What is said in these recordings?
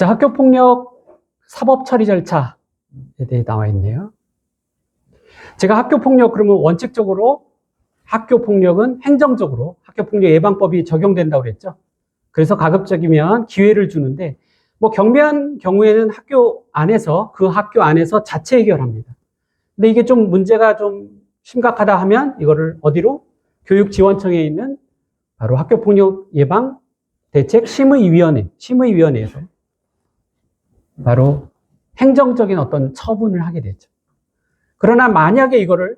자, 학교폭력 사법 처리 절차에 대해 나와 있네요. 제가 학교폭력 그러면 원칙적으로 학교폭력은 행정적으로 학교폭력 예방법이 적용된다고 그랬죠. 그래서 가급적이면 기회를 주는데 뭐 경미한 경우에는 학교 안에서 그 학교 안에서 자체 해결합니다. 근데 이게 좀 문제가 좀 심각하다 하면 이거를 어디로? 교육지원청에 있는 바로 학교폭력 예방 대책 심의위원회에서 바로 행정적인 어떤 처분을 하게 되죠. 그러나 만약에 이거를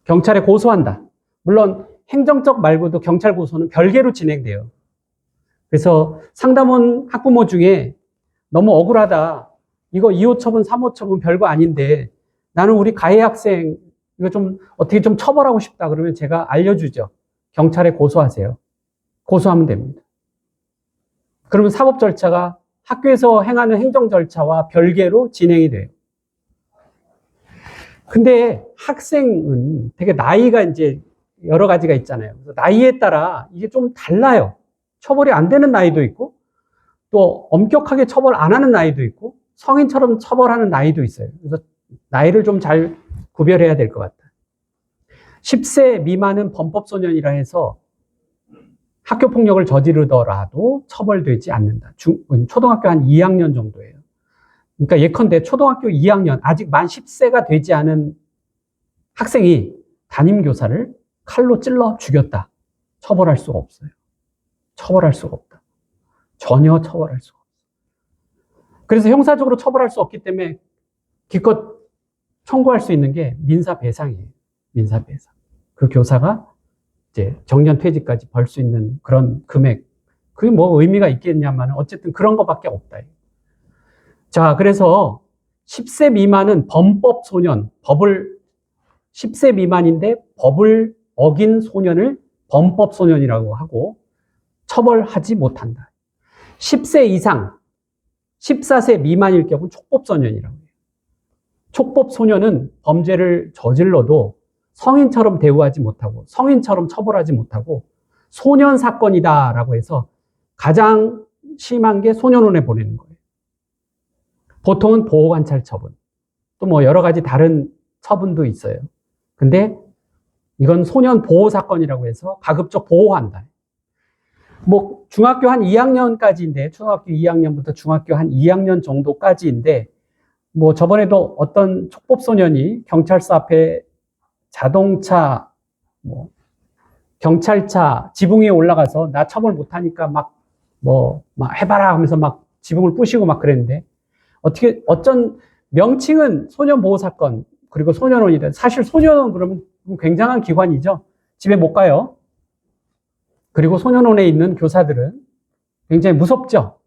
경찰에 고소한다. 물론 행정적 말고도 경찰 고소는 별개로 진행돼요. 그래서 상담원 학부모 중에 너무 억울하다. 이거 2호 처분, 3호 처분 별거 아닌데 나는 우리 가해 학생 이거 좀 어떻게 좀 처벌하고 싶다. 그러면 제가 알려주죠. 경찰에 고소하세요. 고소하면 됩니다. 그러면 사법 절차가 학교에서 행하는 행정 절차와 별개로 진행이 돼요. 근데 학생은 되게 나이가 이제 여러 가지가 있잖아요. 그래서 나이에 따라 이게 좀 달라요. 처벌이 안 되는 나이도 있고, 또 엄격하게 처벌 안 하는 나이도 있고, 성인처럼 처벌하는 나이도 있어요. 그래서 나이를 좀 잘 구별해야 될 것 같아요. 10세 미만은 범법소년이라 해서 학교폭력을 저지르더라도 처벌되지 않는다. 초등학교 한 2학년 정도예요. 그러니까 예컨대 초등학교 2학년, 아직 만 10세가 되지 않은 학생이 담임교사를 칼로 찔러 죽였다. 처벌할 수가 없어요. 처벌할 수가 없다. 전혀 처벌할 수가 없어요. 그래서 형사적으로 처벌할 수 없기 때문에 기껏 청구할 수 있는 게 민사배상이에요. 민사배상. 그 교사가 이제 정년 퇴직까지 벌 수 있는 그런 금액. 그게 뭐 의미가 있겠냐면 어쨌든 그런 것밖에 없다. 자, 그래서 10세 미만은 범법 소년, 10세 미만인데 법을 어긴 소년을 범법 소년이라고 하고 처벌하지 못한다. 10세 이상, 14세 미만일 경우 촉법 소년이라고 해요. 촉법 소년은 범죄를 저질러도 성인처럼 대우하지 못하고 성인처럼 처벌하지 못하고 소년 사건이다라고 해서 가장 심한 게 소년원에 보내는 거예요. 보통은 보호관찰 처분, 또 뭐 여러 가지 다른 처분도 있어요. 근데 이건 소년 보호 사건이라고 해서 가급적 보호한다. 뭐 중학교 한 2학년까지인데 초등학교 2학년부터 중학교 한 2학년 정도까지인데 뭐 저번에도 어떤 촉법 소년이 경찰서 앞에 자동차 뭐 경찰차 지붕 위에 올라가서 나 처벌 못하니까 막 해봐라 하면서 막 지붕을 부시고 막 그랬는데 어쩐 명칭은 소년보호사건 그리고 소년원이다. 사실 소년원 그러면 굉장한 기관이죠. 집에 못 가요. 그리고 소년원에 있는 교사들은 굉장히 무섭죠.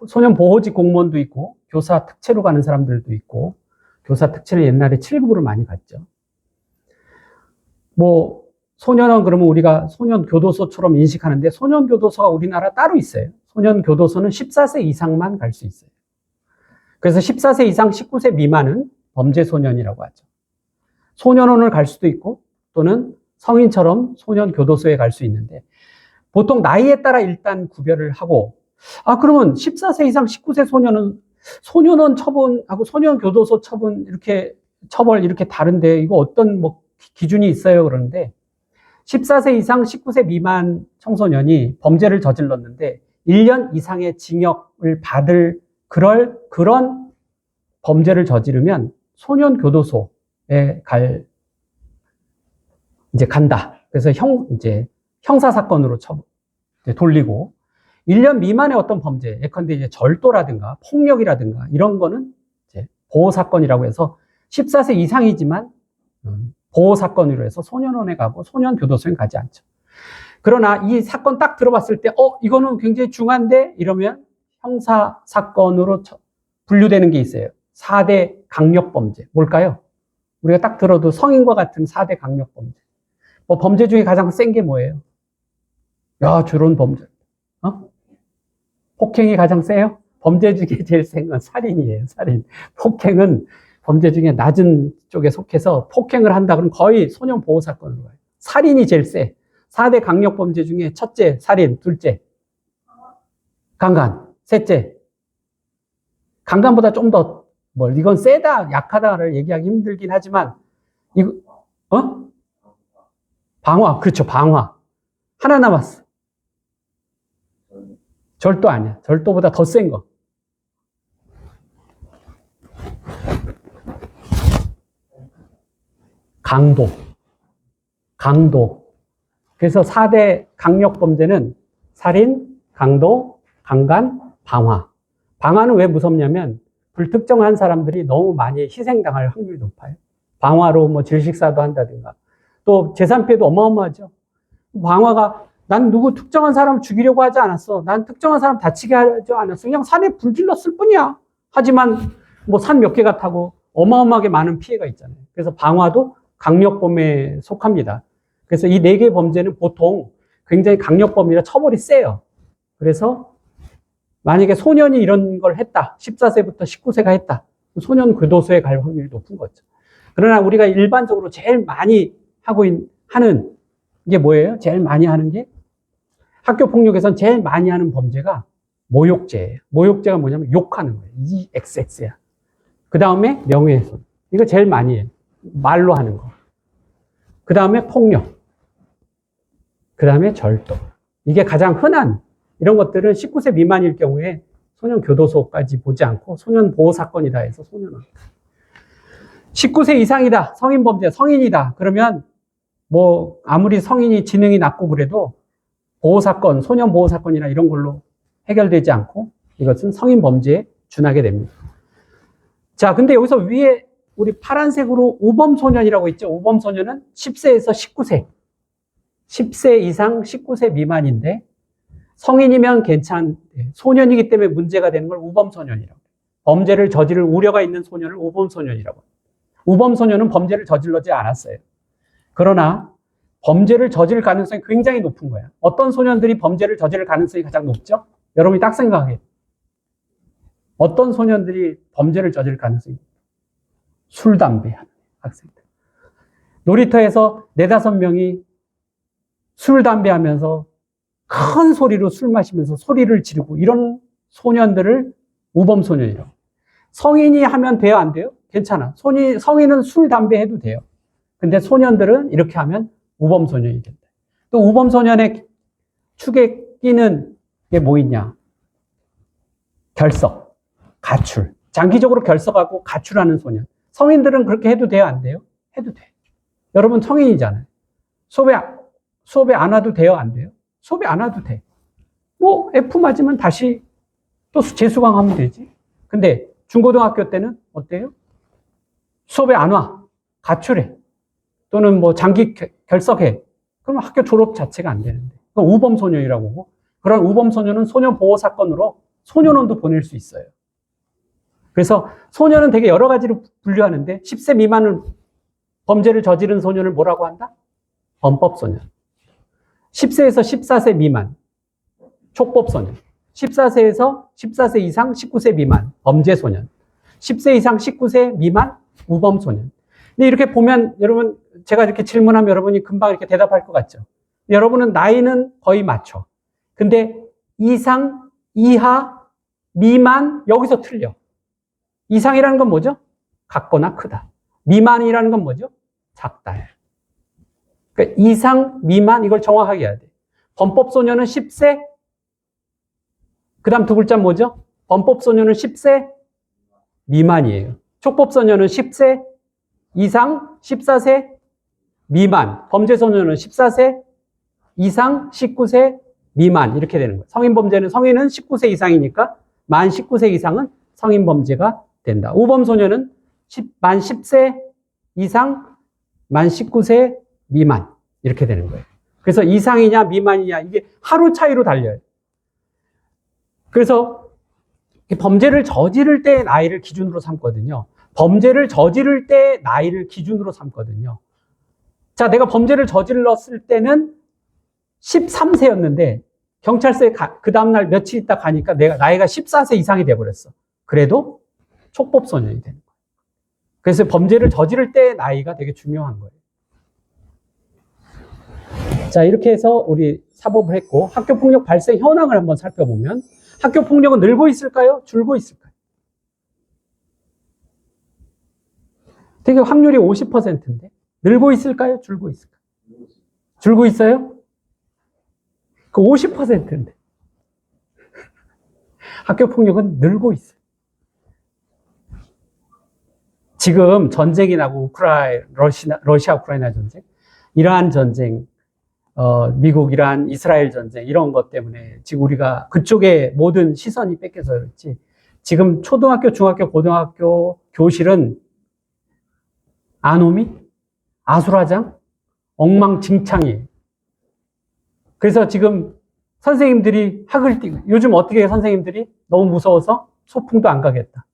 소년보호직 공무원도 있고 교사 특채로 가는 사람들도 있고 교사 특채는 옛날에 7급으로 많이 갔죠. 뭐 소년원 그러면 우리가 소년교도소처럼 인식하는데 소년교도소가 우리나라 따로 있어요. 소년교도소는 14세 이상만 갈 수 있어요. 그래서 14세 이상 19세 미만은 범죄소년이라고 하죠. 소년원을 갈 수도 있고 또는 성인처럼 소년교도소에 갈 수 있는데 보통 나이에 따라 일단 구별을 하고 그러면 14세 이상 19세 소년은 소년원 처분하고 소년교도소 처분 처벌 이렇게 다른데 이거 어떤 기준이 있어요? 그러는데 14세 이상 19세 미만 청소년이 범죄를 저질렀는데 1년 이상의 징역을 받을 그런 범죄를 저지르면 소년교도소에 간다. 그래서 형사사건으로 돌리고 1년 미만의 어떤 범죄, 예컨대 이제 절도라든가 폭력이라든가 이런 거는 이제 보호사건이라고 해서 14세 이상이지만 보호사건으로 해서 소년원에 가고 소년교도소에 가지 않죠. 그러나 이 사건 딱 들어봤을 때 이거는 굉장히 중한데 이러면 형사사건으로 분류되는 게 있어요. 4대 강력범죄. 뭘까요? 우리가 딱 들어도 성인과 같은 4대 강력범죄. 범죄 중에 가장 센 게 뭐예요? 저런 범죄. 폭행이 가장 세요? 범죄 중에 제일 센 건 살인이에요. 살인. 폭행은 범죄 중에 낮은 쪽에 속해서 폭행을 한다 그러면 거의 소년보호사건으로 가요. 살인이 제일 세. 4대 강력범죄 중에 첫째 살인, 둘째 강간, 셋째, 강간보다 좀 더, 이건 세다, 약하다를 얘기하기 힘들긴 하지만, 이거, 방화, 그렇죠, 방화. 하나 남았어. 절도 아니야. 절도보다 더 센 거. 강도. 그래서 4대 강력범죄는 살인, 강도, 강간, 방화. 방화는 왜 무섭냐면 불특정한 사람들이 너무 많이 희생당할 확률이 높아요. 방화로 뭐 질식사도 한다든가. 또 재산 피해도 어마어마하죠. 방화가 난 누구 특정한 사람을 죽이려고 하지 않았어. 난 특정한 사람 다치게 하지 않았어. 그냥 산에 불 질렀을 뿐이야. 하지만 뭐 산 몇 개가 타고 어마어마하게 많은 피해가 있잖아요. 그래서 방화도 강력범에 속합니다. 그래서 이 4개 범죄는 보통 굉장히 강력범이라 처벌이 세요. 그래서 만약에 소년이 이런 걸 했다. 14세부터 19세가 했다. 소년 교도소에 갈 확률이 높은 거죠. 그러나 우리가 일반적으로 제일 많이 하는 게 뭐예요? 제일 많이 하는 게 학교 폭력에선 제일 많이 하는 범죄가 모욕죄예요. 모욕죄가 뭐냐면 욕하는 거예요. EXX야. 그 다음에 명예훼손. 이거 제일 많이 해요. 말로 하는 거. 그 다음에 폭력. 그 다음에 절도. 이게 가장 흔한 이런 것들은 19세 미만일 경우에 소년 교도소까지 보지 않고 소년 보호 사건이다 해서 소년원. 19세 이상이다. 성인 범죄, 성인이다. 그러면 뭐 아무리 성인이 지능이 낮고 그래도 보호사건, 소년 보호사건이나 이런 걸로 해결되지 않고 이것은 성인 범죄에 준하게 됩니다. 자, 근데 여기서 위에 우리 파란색으로 우범소년이라고 있죠. 우범소년은 10세에서 19세. 10세 이상 19세 미만인데 성인이면 소년이기 때문에 문제가 되는 걸 우범소년이라고 해요. 범죄를 저지를 우려가 있는 소년을 우범소년이라고 해요. 우범소년은 범죄를 저질러지 않았어요. 그러나 범죄를 저지를 가능성이 굉장히 높은 거야. 어떤 소년들이 범죄를 저지를 가능성이 가장 높죠? 여러분이 딱 생각해요. 어떤 소년들이 범죄를 저지를 가능성이 높죠? 술, 담배 하는 학생들. 놀이터에서 4-5명이 술, 담배 하면서 큰 소리로 술 마시면서 소리를 지르고 이런 소년들을 우범소년이라고. 성인이 하면 돼요, 안 돼요? 괜찮아. 성인은 술, 담배 해도 돼요. 근데 소년들은 이렇게 하면 우범소년이 된다. 또 우범소년의 축에 끼는 게 뭐 있냐? 결석, 가출. 장기적으로 결석하고 가출하는 소년. 성인들은 그렇게 해도 돼요, 안 돼요? 해도 돼. 여러분 성인이잖아요. 수업에 안 와도 돼요, 안 돼요? 수업에 안 와도 돼. 뭐 F 맞으면 다시 또 재수강하면 되지. 근데 중고등학교 때는 어때요? 수업에 안 와. 가출해. 또는 뭐 장기 결석해. 그러면 학교 졸업 자체가 안 되는데. 그건 우범소년이라고 하고, 그런 우범소년은 소년보호사건으로 소년원도 보낼 수 있어요. 그래서 소년은 되게 여러 가지로 분류하는데 10세 미만은 범죄를 저지른 소년을 뭐라고 한다? 범법소년. 10세에서 14세 미만, 촉법소년. 14세 이상 19세 미만, 범죄소년. 10세 이상 19세 미만, 우범소년. 근데 이렇게 보면 여러분, 제가 이렇게 질문하면 여러분이 금방 이렇게 대답할 것 같죠? 여러분은 나이는 거의 맞춰. 근데 이상, 이하, 미만, 여기서 틀려. 이상이라는 건 뭐죠? 같거나 크다. 미만이라는 건 뭐죠? 작다. 그러니까 이상, 미만, 이걸 정확하게 해야 돼. 범법소년은 10세, 그 다음 두 글자 뭐죠? 범법소년은 10세 미만이에요. 촉법소년은 10세 이상, 14세 미만. 범죄소년은 14세 이상, 19세 미만. 이렇게 되는 거예요. 성인은 19세 이상이니까 만 19세 이상은 성인범죄가 된다. 우범소년은 만 10세 이상, 만 19세 미만. 이렇게 되는 거예요. 그래서 이상이냐 미만이냐 이게 하루 차이로 달려요. 그래서 범죄를 저지를 때 나이를 기준으로 삼거든요. 범죄를 저지를 때 나이를 기준으로 삼거든요. 자, 내가 범죄를 저질렀을 때는 13세였는데 경찰서에 그 다음날 며칠 있다 가니까 내가 나이가 14세 이상이 돼버렸어. 그래도 촉법소년이 되는 거예요. 그래서 범죄를 저지를 때 나이가 되게 중요한 거예요. 자, 이렇게 해서 우리 사법을 했고 학교폭력 발생 현황을 한번 살펴보면 학교 폭력은 늘고 있을까요? 줄고 있을까요? 되게 확률이 50%인데 늘고 있을까요? 줄고 있을까요? 줄고 있어요? 그 50%인데 학교 폭력은 늘고 있어요. 지금 전쟁이 나고 러시아 우크라이나 전쟁, 이란 전쟁, 미국, 이란, 이스라엘 전쟁 이런 것 때문에 지금 우리가 그쪽에 모든 시선이 뺏겨서 그렇지 지금 초등학교, 중학교, 고등학교 교실은 아노미, 아수라장, 엉망진창이에요. 그래서 지금 선생님들이 학을 띄고 요즘 어떻게 해요? 선생님들이 너무 무서워서 소풍도 안 가겠다.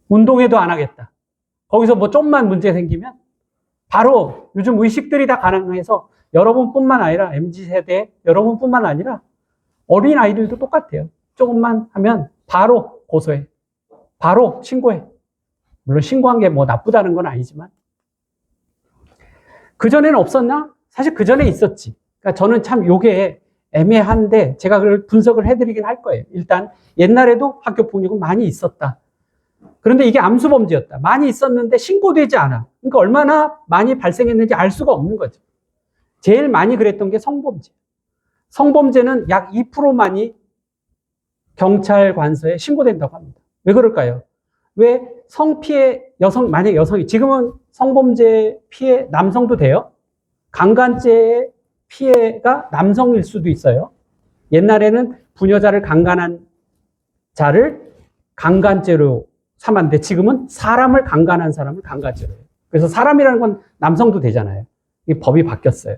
운동회도 안 하겠다. 거기서 뭐 좀만 문제 생기면 바로 요즘 의식들이 다 가능해서 여러분뿐만 아니라 MZ세대 여러분뿐만 아니라 어린아이들도 똑같아요. 조금만 하면 바로 고소해. 바로 신고해. 물론 신고한 게 뭐 나쁘다는 건 아니지만 그전에는 없었나? 사실 그전에 있었지. 그러니까 저는 참 요게 애매한데 제가 그걸 분석을 해드리긴 할 거예요. 일단 옛날에도 학교 폭력은 많이 있었다. 그런데 이게 암수범죄였다. 많이 있었는데 신고되지 않아. 그러니까 얼마나 많이 발생했는지 알 수가 없는 거죠. 제일 많이 그랬던 게 성범죄. 성범죄는 약 2%만이 경찰 관서에 신고된다고 합니다. 왜 그럴까요? 왜 성피해 만약 여성이 지금은 성범죄 피해 남성도 돼요. 강간죄 피해가 남성일 수도 있어요. 옛날에는 부녀자를 강간한 자를 강간죄로 삼았는데 지금은 사람을 강간한 사람을 강간죄로 해요. 그래서 사람이라는 건 남성도 되잖아요. 이 법이 바뀌었어요.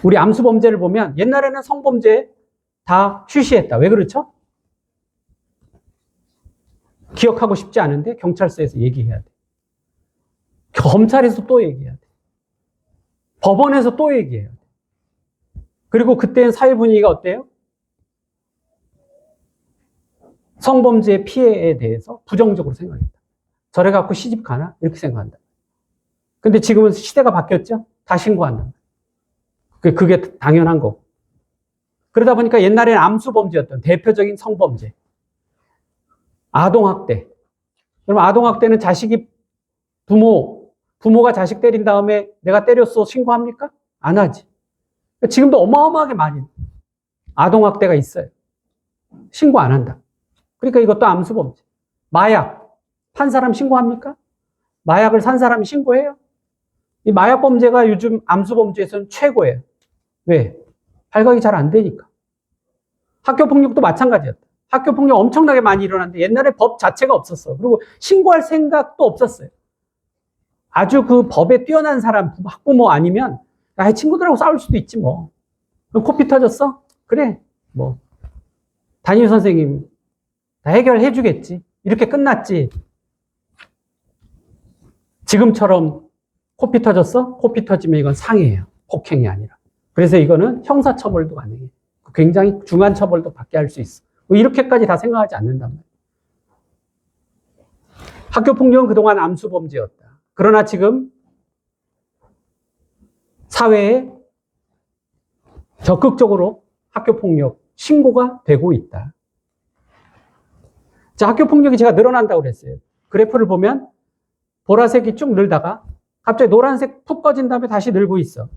우리 암수범죄를 보면 옛날에는 성범죄 다 쉬쉬했다. 왜 그렇죠? 기억하고 싶지 않은데 경찰서에서 얘기해야 돼. 검찰에서 또 얘기해야 돼. 법원에서 또 얘기해야 돼. 그리고 그때는 사회 분위기가 어때요? 성범죄 피해에 대해서 부정적으로 생각했다. 저래 갖고 시집 가나? 이렇게 생각한다. 근데 지금은 시대가 바뀌었죠? 다 신고한다. 그게 당연한 거고. 그러다 보니까 옛날에는 암수범죄였던 대표적인 성범죄. 아동학대. 그럼 아동학대는 자식이 부모가 자식 때린 다음에 내가 때렸어 신고합니까? 안 하지. 지금도 어마어마하게 많이 아동학대가 있어요. 신고 안 한다. 그러니까 이것도 암수범죄. 마약. 판 사람 신고합니까? 마약을 산 사람이 신고해요? 이 마약범죄가 요즘 암수범죄에서는 최고예요. 왜? 발각이 잘 안 되니까. 학교폭력도 마찬가지였다. 학교폭력 엄청나게 많이 일어났는데 옛날에 법 자체가 없었어. 그리고 신고할 생각도 없었어요. 아주 그 법에 뛰어난 사람, 학부모 아니면 친구들하고 싸울 수도 있지 뭐. 코피 터졌어? 그래. 뭐 담임 선생님 다 해결해 주겠지. 이렇게 끝났지. 지금처럼 코피 터졌어? 코피 터지면 이건 상해예요. 폭행이 아니라. 그래서 이거는 형사처벌도 가능해. 굉장히 중한 처벌도 받게 할 수 있어. 이렇게까지 다 생각하지 않는단 말이에요. 학교폭력은 그동안 암수범죄였다. 그러나 지금 사회에 적극적으로 학교폭력 신고가 되고 있다. 자, 학교폭력이 제가 늘어난다고 그랬어요. 그래프를 보면 보라색이 쭉 늘다가 갑자기 노란색 푹 꺼진 다음에 다시 늘고 있어.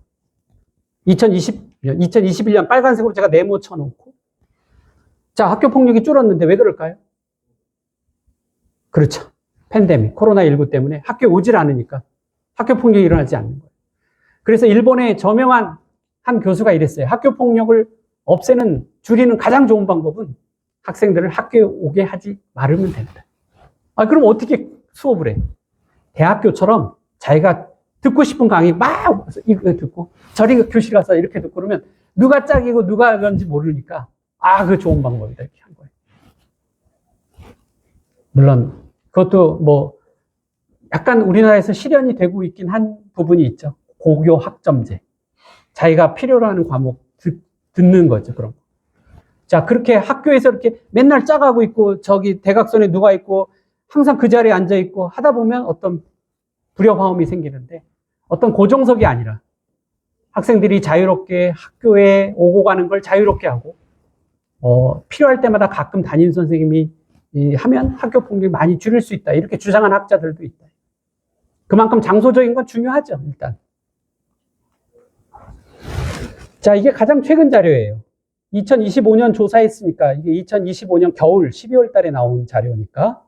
2021년 빨간색으로 제가 네모 쳐놓고. 자, 학교폭력이 줄었는데 왜 그럴까요? 그렇죠. 팬데믹, 코로나19 때문에 학교에 오질 않으니까 학교폭력이 일어나지 않는 거예요. 그래서 일본의 저명한 한 교수가 이랬어요. 학교폭력을 줄이는 가장 좋은 방법은 학생들을 학교에 오게 하지 말으면 된다. 그럼 어떻게 수업을 해? 대학교처럼 자기가 듣고 싶은 강의 막 이거 듣고 저리 교실 가서 이렇게 듣고 그러면 누가 짝이고 누가 그런지 모르니까 그거 좋은 방법이다 이렇게 한 거예요. 물론 그것도 뭐 약간 우리나라에서 실현이 되고 있긴 한 부분이 있죠. 고교 학점제. 자기가 필요로 하는 과목 듣는 거죠. 그런 거. 자, 그렇게 학교에서 이렇게 맨날 짜가고 있고 저기 대각선에 누가 있고 항상 그 자리에 앉아 있고 하다 보면 어떤 불협화음이 생기는데 어떤 고정석이 아니라 학생들이 자유롭게 학교에 오고 가는 걸 자유롭게 하고, 필요할 때마다 가끔 담임 선생님이 하면 학교 폭력이 많이 줄일 수 있다. 이렇게 주장한 학자들도 있다. 그만큼 장소적인 건 중요하죠, 일단. 자, 이게 가장 최근 자료예요. 2025년 조사했으니까, 이게 2025년 겨울 12월 달에 나온 자료니까,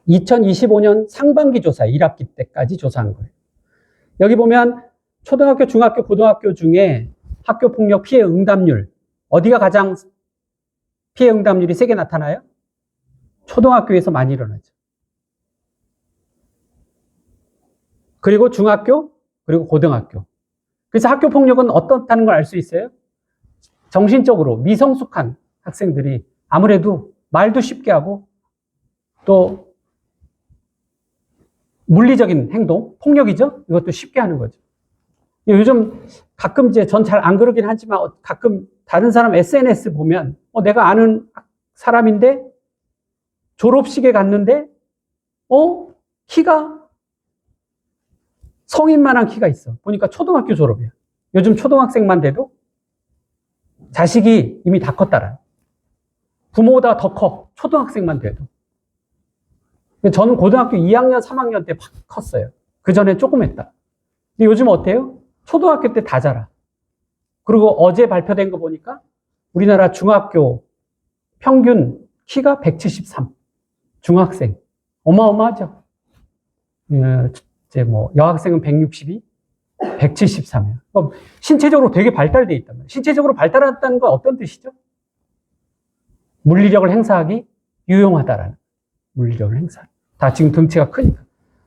2025년 상반기 조사, 1학기 때까지 조사한 거예요. 여기 보면 초등학교, 중학교, 고등학교 중에 학교 폭력 피해 응답률, 어디가 가장 피해 응답률이 세게 나타나요? 초등학교에서 많이 일어나죠. 그리고 중학교, 그리고 고등학교. 그래서 학교 폭력은 어떻다는 걸 알 수 있어요? 정신적으로 미성숙한 학생들이 아무래도 말도 쉽게 하고 또 물리적인 행동, 폭력이죠? 이것도 쉽게 하는 거죠. 요즘 가끔 이제 전 잘 안 그러긴 하지만 가끔 다른 사람 SNS 보면 내가 아는 사람인데 졸업식에 갔는데 키가 성인만한 키가 있어. 보니까 초등학교 졸업이야. 요즘 초등학생만 돼도 자식이 이미 다 컸다라. 부모보다 더 커. 초등학생만 돼도. 저는 고등학교 2학년, 3학년 때 팍 컸어요. 그 전에 조금 했다. 근데 요즘 어때요? 초등학교 때 다 자라. 그리고 어제 발표된 거 보니까 우리나라 중학교 평균 키가 173. 중학생. 어마어마하죠. 이제 여학생은 162, 173이야. 신체적으로 되게 발달돼 있단 말이에요. 신체적으로 발달했다는 건 어떤 뜻이죠? 물리력을 행사하기 유용하다라는. 물리력을 행사하기. 다 지금 등치가 크니까.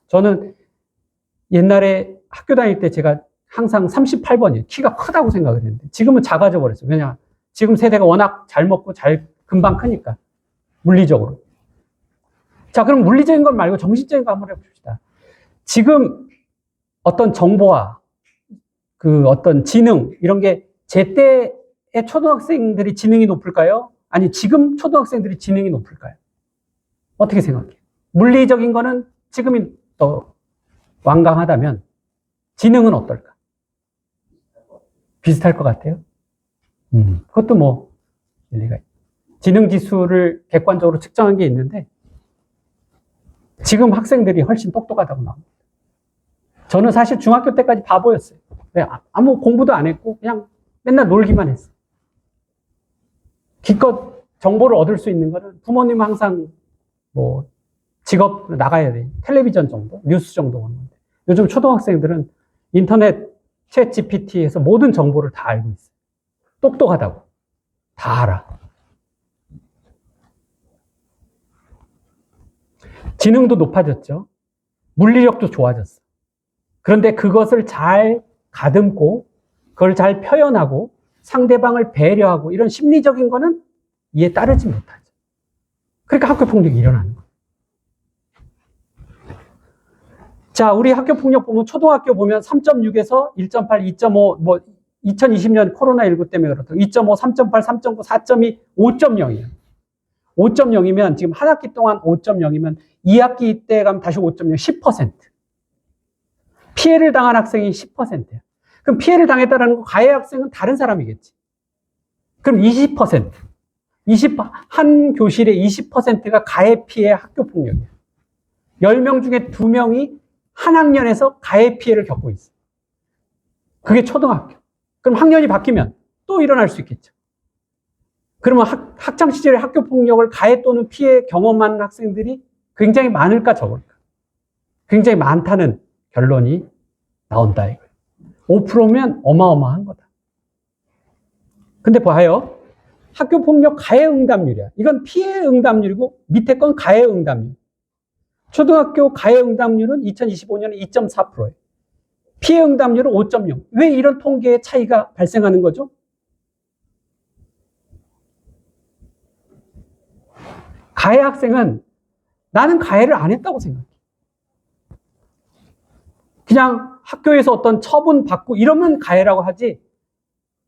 저는 옛날에 학교 다닐 때 제가 항상 38번이에요. 키가 크다고 생각을 했는데 지금은 작아져 버렸어요. 왜냐? 지금 세대가 워낙 잘 먹고 금방 크니까. 물리적으로. 자, 그럼 물리적인 것 말고 정신적인 거 한번 해봅시다. 지금 어떤 정보와 그 어떤 지능, 이런 게 제때의 초등학생들이 지능이 높을까요? 아니, 지금 초등학생들이 지능이 높을까요? 어떻게 생각해요? 물리적인 거는 지금이 더 완강하다면 지능은 어떨까? 비슷할 것 같아요? 그것도 일리가 있죠. 지능 지수를 객관적으로 측정한 게 있는데 지금 학생들이 훨씬 똑똑하다고 나옵니다. 저는 사실 중학교 때까지 바보였어요. 아무 공부도 안 했고 그냥 맨날 놀기만 했어요. 기껏 정보를 얻을 수 있는 거는 부모님은 항상 직업 나가야 돼. 텔레비전 정도, 뉴스 정도 하는 건데. 요즘 초등학생들은 인터넷 챗 GPT에서 모든 정보를 다 알고 있어요. 똑똑하다고. 다 알아. 지능도 높아졌죠. 물리력도 좋아졌어. 그런데 그것을 잘 가듬고 그걸 잘 표현하고 상대방을 배려하고 이런 심리적인 거는 이에 따르지 못하죠. 그러니까 학교 폭력이 일어나는 거예요. 자, 우리 학교 폭력 보면 초등학교 보면 3.6에서 1.8, 2.5, 2020년 코로나19 때문에 그렇다. 2.5, 3.8, 3.9, 4.2, 5.0이에요. 5.0이면 지금 한 학기 동안 5.0이면 2학기 때 가면 다시 5.0, 10%. 피해를 당한 학생이 10%야. 그럼 피해를 당했다는 거 가해 학생은 다른 사람이겠지. 그럼 20%. 한 교실에 20%가 가해 피해 학교 폭력이야. 10명 중에 2명이 한 학년에서 가해 피해를 겪고 있어. 그게 초등학교. 그럼 학년이 바뀌면 또 일어날 수 있겠죠. 그러면 학창 시절에 학교 폭력을 가해 또는 피해 경험한 학생들이 굉장히 많을까 적을까? 굉장히 많다는 결론이 나온다 이거예요. 5%면 어마어마한 거다. 근데 봐요. 학교 폭력 가해 응답률이야. 이건 피해 응답률이고 밑에 건 가해 응답률. 초등학교 가해 응답률은 2025년에 2.4%예요. 피해 응답률은 5.0. 왜 이런 통계의 차이가 발생하는 거죠? 가해 학생은 나는 가해를 안 했다고 생각해. 그냥 학교에서 어떤 처분 받고 이러면 가해라고 하지,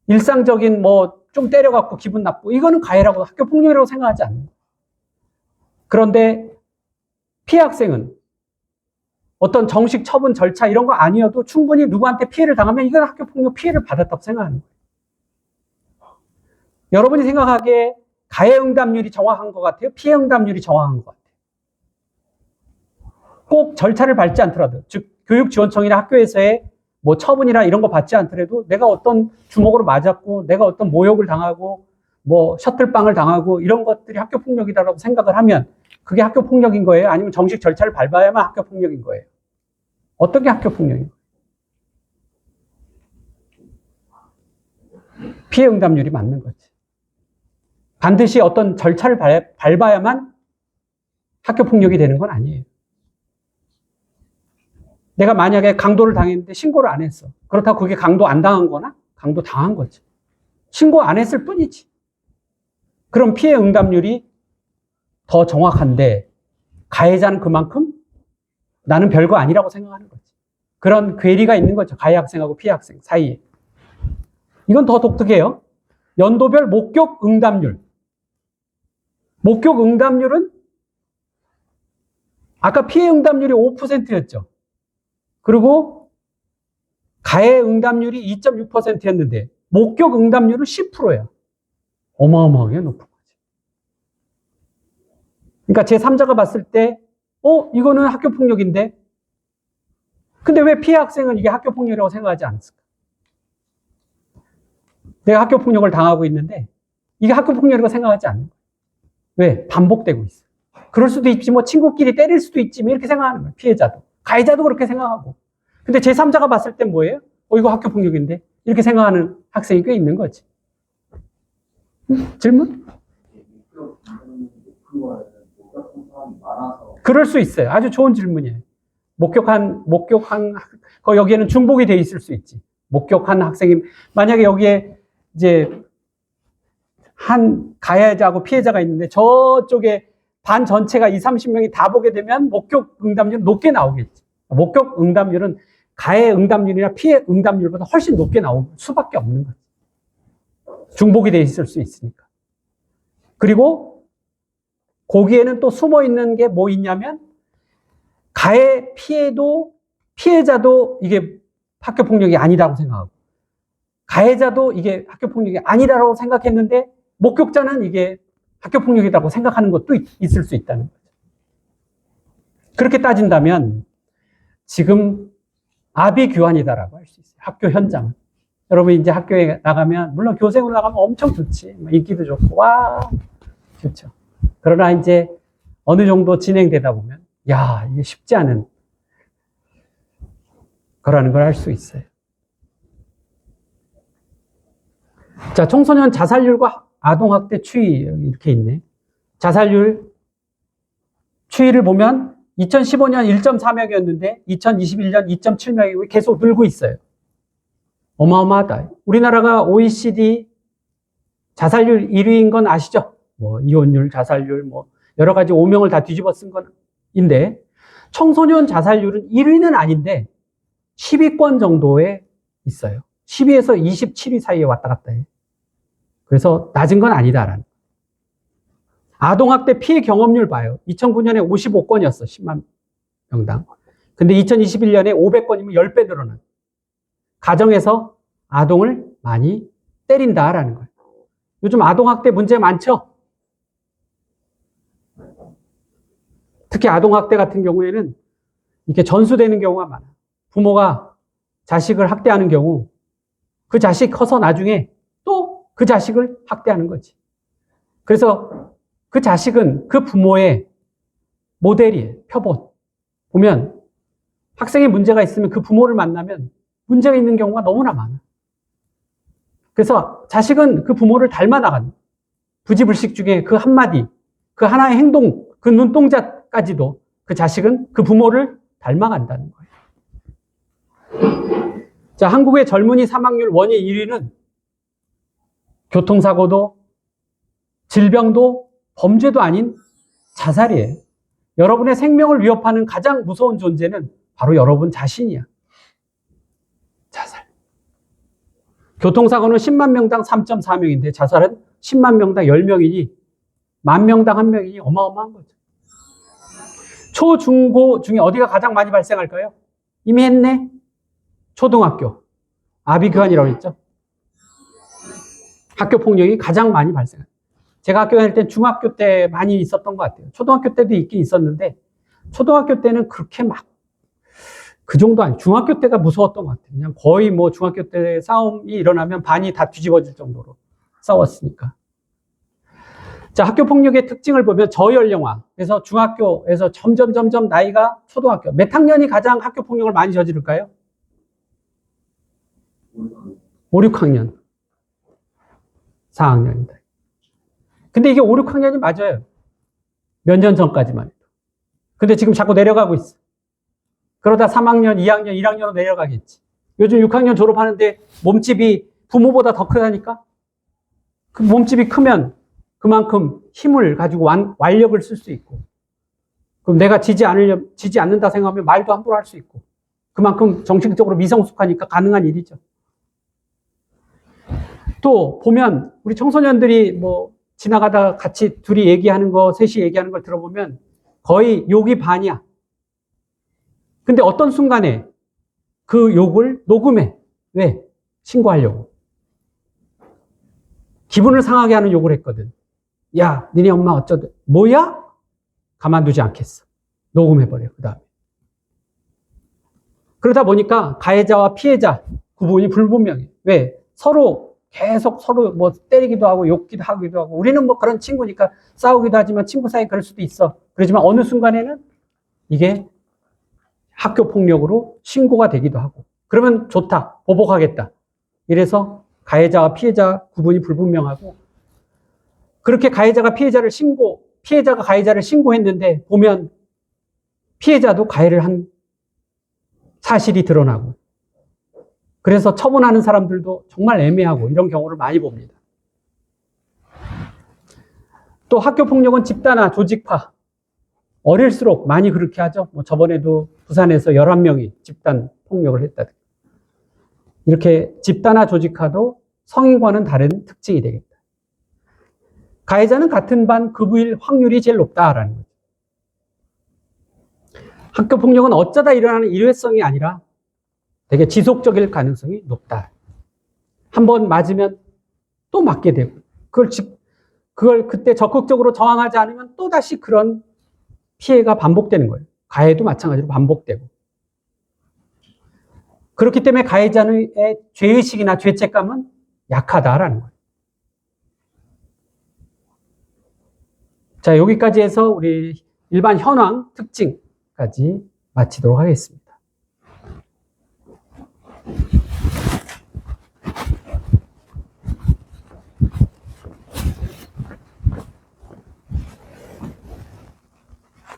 일상적인 좀 때려갖고 기분 나쁘고 이거는 가해라고, 학교 폭력이라고 생각하지 않는 거예요. 그런데 피해 학생은 어떤 정식 처분 절차 이런 거 아니어도 충분히 누구한테 피해를 당하면 이건 학교폭력 피해를 받았다고 생각하는 거예요. 여러분이 생각하기에 가해 응답률이 정확한 것 같아요? 피해 응답률이 정확한 것 같아요? 꼭 절차를 밟지 않더라도, 즉 교육지원청이나 학교에서의 뭐 처분이나 이런 거 받지 않더라도 내가 어떤 주먹으로 맞았고 내가 어떤 모욕을 당하고 뭐 셔틀빵을 당하고 이런 것들이 학교폭력이다라고 생각을 하면 그게 학교폭력인 거예요? 아니면 정식 절차를 밟아야만 학교폭력인 거예요? 어떤 게 학교폭력인 거예요? 피해 응답률이 맞는 거지. 반드시 어떤 절차를 밟아야만 학교폭력이 되는 건 아니에요. 내가 만약에 강도를 당했는데 신고를 안 했어. 그렇다고 그게 강도 안 당한 거나 강도 당한 거지. 신고 안 했을 뿐이지. 그럼 피해 응답률이 더 정확한데 가해자는 그만큼 나는 별거 아니라고 생각하는 거지. 그런 괴리가 있는 거죠. 가해 학생하고 피해 학생 사이에. 이건 더 독특해요. 연도별 목격 응답률. 목격 응답률은 아까 피해 응답률이 5%였죠. 그리고 가해 응답률이 2.6%였는데 목격 응답률은 10%예요. 어마어마하게 높은 거지. 그러니까 제3자가 봤을 때 이거는 학교폭력인데 근데 왜 피해 학생은 이게 학교폭력이라고 생각하지 않았을까? 내가 학교폭력을 당하고 있는데 이게 학교폭력이라고 생각하지 않는 거예요. 왜? 반복되고 있어요. 그럴 수도 있지, 뭐 친구끼리 때릴 수도 있지, 뭐 이렇게 생각하는 거예요. 피해자도. 가해자도 그렇게 생각하고. 근데 제3자가 봤을 땐 뭐예요? 이거 학교폭력인데? 이렇게 생각하는 학생이 꽤 있는 거지. 질문? 그럴 수 있어요. 아주 좋은 질문이에요. 목격한, 여기에는 중복이 돼 있을 수 있지. 목격한 학생이, 만약에 여기에 이제 한 가해자하고 피해자가 있는데 저쪽에 반 전체가 20, 30명이 다 보게 되면 목격 응답률은 높게 나오겠지. 목격 응답률은 가해 응답률이나 피해 응답률보다 훨씬 높게 나올 수밖에 없는 거지. 중복이 돼 있을 수 있으니까. 그리고 거기에는 또 숨어 있는 게 뭐 있냐면 가해 피해도 피해자도 이게 학교폭력이 아니라고 생각하고 가해자도 이게 학교폭력이 아니라고 생각했는데 목격자는 이게 학교폭력이라고 생각하는 것도 있을 수 있다는 거죠. 그렇게 따진다면 지금 아비규환이다라고 할 수 있어요. 학교 현장은. 여러분 이제 학교에 나가면 물론 교생으로 나가면 엄청 좋지. 인기도 좋고 와 좋죠. 그러나 이제 어느 정도 진행되다 보면 야 이게 쉽지 않은 거라는 걸 알 수 있어요. 자, 청소년 자살률과 아동학대 추이 이렇게 있네. 자살률 추이를 보면 2015년 1.4명이었는데 2021년 2.7명이고 계속 늘고 있어요. 어마어마하다. 우리나라가 OECD 자살률 1위인 건 아시죠? 뭐 이혼율, 자살률, 뭐 여러 가지 오명을 다 뒤집어 쓴 건인데 청소년 자살률은 1위는 아닌데 10위권 정도에 있어요. 10위에서 27위 사이에 왔다 갔다 해. 그래서 낮은 건 아니다라는. 아동학대 피해 경험률 봐요. 2009년에 55건이었어. 10만 명당. 근데 2021년에 500건이면 10배 늘어난. 가정에서 아동을 많이 때린다라는 거예요. 요즘 아동학대 문제 많죠? 특히 아동학대 같은 경우에는 이렇게 전수되는 경우가 많아요. 부모가 자식을 학대하는 경우 그 자식 커서 나중에 또 그 자식을 학대하는 거지. 그래서 그 자식은 그 부모의 모델이에요. 표본. 보면 학생에 문제가 있으면 그 부모를 만나면 문제가 있는 경우가 너무나 많아. 그래서 자식은 그 부모를 닮아 나가는 부지불식 중에 그 한마디, 그 하나의 행동, 그 눈동자까지도 그 자식은 그 부모를 닮아간다는 거예요. 자, 한국의 젊은이 사망률 원인 1위는 교통사고도 질병도 범죄도 아닌 자살이에요. 여러분의 생명을 위협하는 가장 무서운 존재는 바로 여러분 자신이야. 자살. 교통사고는 10만 명당 3.4명인데 자살은 10만 명당 10명이니 10,000명당 1명이니 어마어마한 거죠. 초, 중, 고 중에 어디가 가장 많이 발생할까요? 이미 했네? 초등학교. 아비규환이라고 했죠. 학교 폭력이 가장 많이 발생해요. 제가 학교 다닐 때 중학교 때 많이 있었던 것 같아요. 초등학교 때도 있긴 있었는데, 초등학교 때는 그렇게 막, 그 정도 아니에요. 중학교 때가 무서웠던 것 같아요. 그냥 거의 뭐 중학교 때 싸움이 일어나면 반이 다 뒤집어질 정도로 싸웠으니까. 자, 학교 폭력의 특징을 보면 저연령화. 그래서 중학교에서 점점 나이가 초등학교. 몇 학년이 가장 학교 폭력을 많이 저지를까요? 5, 6학년. 4학년이다. 근데 이게 5, 6학년이 맞아요. 몇 년 전까지만 해도. 근데 지금 자꾸 내려가고 있어. 그러다 3학년, 2학년, 1학년으로 내려가겠지. 요즘 6학년 졸업하는데 몸집이 부모보다 더 크다니까? 그 몸집이 크면 그만큼 힘을 가지고 완력을 쓸 수 있고, 그럼 내가 지지 않는다 생각하면 말도 함부로 할 수 있고, 그만큼 정신적으로 미성숙하니까 가능한 일이죠. 또 보면 우리 청소년들이 뭐 지나가다가 같이 둘이 얘기하는 거, 셋이 얘기하는 걸 들어보면 거의 욕이 반이야. 근데 어떤 순간에 그 욕을 녹음해. 왜? 신고하려고. 기분을 상하게 하는 욕을 했거든. 야, 니네 엄마 어쩌다. 뭐야? 가만두지 않겠어. 녹음해버려, 그 다음에. 그러다 보니까 가해자와 피해자 구분이 불분명해. 왜? 계속 서로 뭐 때리기도 하고 욕기도 하기도 하고, 우리는 뭐 그런 친구니까 싸우기도 하지만 친구 사이 그럴 수도 있어. 그렇지만 어느 순간에는 이게 학교 폭력으로 신고가 되기도 하고, 그러면 좋다, 보복하겠다. 이래서 가해자와 피해자 구분이 불분명하고, 그렇게 가해자가 피해자가 가해자를 신고했는데 보면 피해자도 가해를 한 사실이 드러나고, 그래서 처분하는 사람들도 정말 애매하고 이런 경우를 많이 봅니다. 또 학교 폭력은 집단화, 조직화. 어릴수록 많이 그렇게 하죠. 뭐 저번에도 부산에서 11명이 집단 폭력을 했다. 이렇게 집단화, 조직화도 성인과는 다른 특징이 되겠다. 가해자는 같은 반 급일 확률이 제일 높다라는 거죠. 학교 폭력은 어쩌다 일어나는 일회성이 아니라 되게 지속적일 가능성이 높다. 한번 맞으면 또 맞게 되고, 그걸 그때 적극적으로 저항하지 않으면 또 다시 그런 피해가 반복되는 거예요. 가해도 마찬가지로 반복되고. 그렇기 때문에 가해자의 죄의식이나 죄책감은 약하다라는 거예요. 자, 여기까지 해서 우리 일반 현황 특징까지 마치도록 하겠습니다.